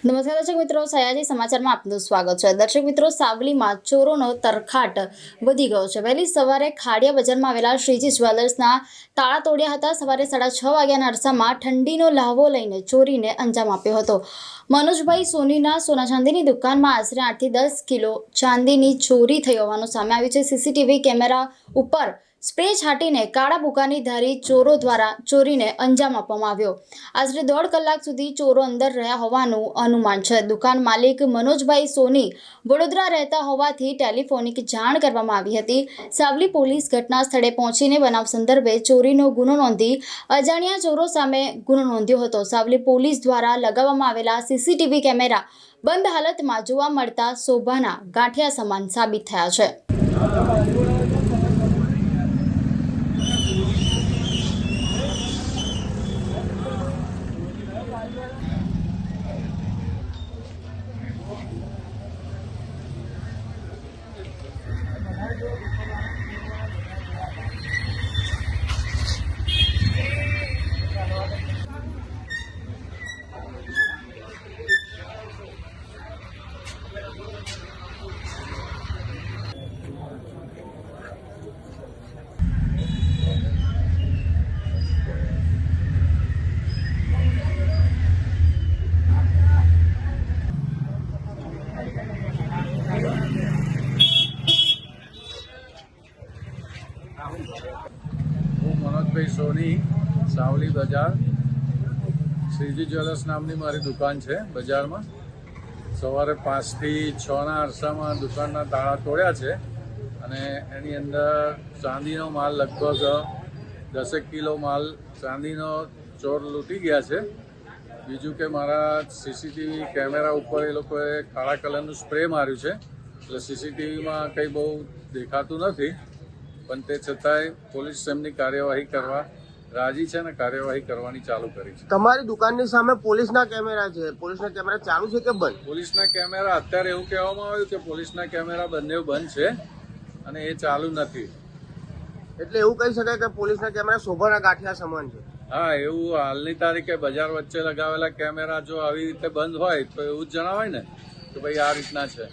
નમસ્કાર દર્શક મિત્રો, સયાજી સમાચારમાં આપનું સ્વાગત છે। દર્શક મિત્રો, સાવલીમાં ચોરોનો તરખાટ વધી ગયો છે। વહેલી સવારે ખાડિયા બજારમાં આવેલા શ્રીજી જ્વેલર્સના તાળા તોડ્યા હતા। સવારે 6:30 વાગ્યાના અરસામાં ઠંડીનો લહાવો લઈને ચોરીને અંજામ આપ્યો હતો। મનોજભાઈ સોનીના સોના ચાંદીની દુકાનમાં આશરે 8 થી 10 કિલો ચાંદીની ચોરી થઈ હોવાનું સામે આવ્યું છે। સીસીટીવી કેમેરા ઉપર સ્પ્રે છાંટીને કાળા બુકાની ધારી ચોરો દ્વારા ચોરીને અંજામ આપવામાં આવ્યો। આશરે 1.5 કલાક સુધી ચોરો અંદર રહ્યા હોવાનું અનુમાન છે। દુકાન માલિક મનોજભાઈ સોની વડોદરા રહેતા હોવાથી ટેલિફોનિક જાણ કરવામાં આવી હતી। સાવલી પોલીસ ઘટના સ્થળે પહોંચીને બનાવ સંદર્ભે ચોરીનો ગુનો નોંધી અજાણ્યા ચોરો સામે ગુનો નોંધ્યો હતો। સાવલી પોલીસ દ્વારા લગાવવામાં આવેલા સીસીટીવી કેમેરા બંધ હાલતમાં જોવા મળતા શોભાના ગાંઠિયા સમાન સાબિત થયા છે। હું મનોજભાઈ સોની, સાવલી બજાર, શ્રીજી જ્વેલર્સ નામની મારી દુકાન છે બજારમાં। સવારે 5 થી 6ના અરસામાં દુકાનના તાળા તોડ્યા છે અને એની અંદર ચાંદીનો માલ લગભગ 10 કિલો માલ ચાંદીનો ચોર લૂંટી ગયા છે। બીજું કે મારા સીસીટીવી કેમેરા ઉપર એ લોકોએ કાળા કલરનું સ્પ્રે માર્યું છે, એટલે સીસીટીવીમાં કંઈ બહુ દેખાતું નથી, પણ તે છતાંય પોલીસ એમની કાર્યવાહી કરવા રાજી છે ને કાર્યવાહી કરવાની ચાલુ કરી છે। તમારી દુકાનની સામે પોલીસના કેમેરા છે, પોલીસના કેમેરા ચાલુ છે કે બંધ? પોલીસના કેમેરા અત્યારે એવું કહેવામાં આવ્યું કે પોલીસના કેમેરા બંને બંધ છે અને એ ચાલુ નથી, એટલે એવું કહી શકાય કે પોલીસના કેમેરા શોભાના ગાંઠિયા સમાન છે। હા, એવું હાલની તારીખે બજાર વચ્ચે લગાવેલા કેમેરા જો આવી રીતે બંધ હોય તો એવું જ જણાવાય ને કે ભાઈ આ રીતના છે।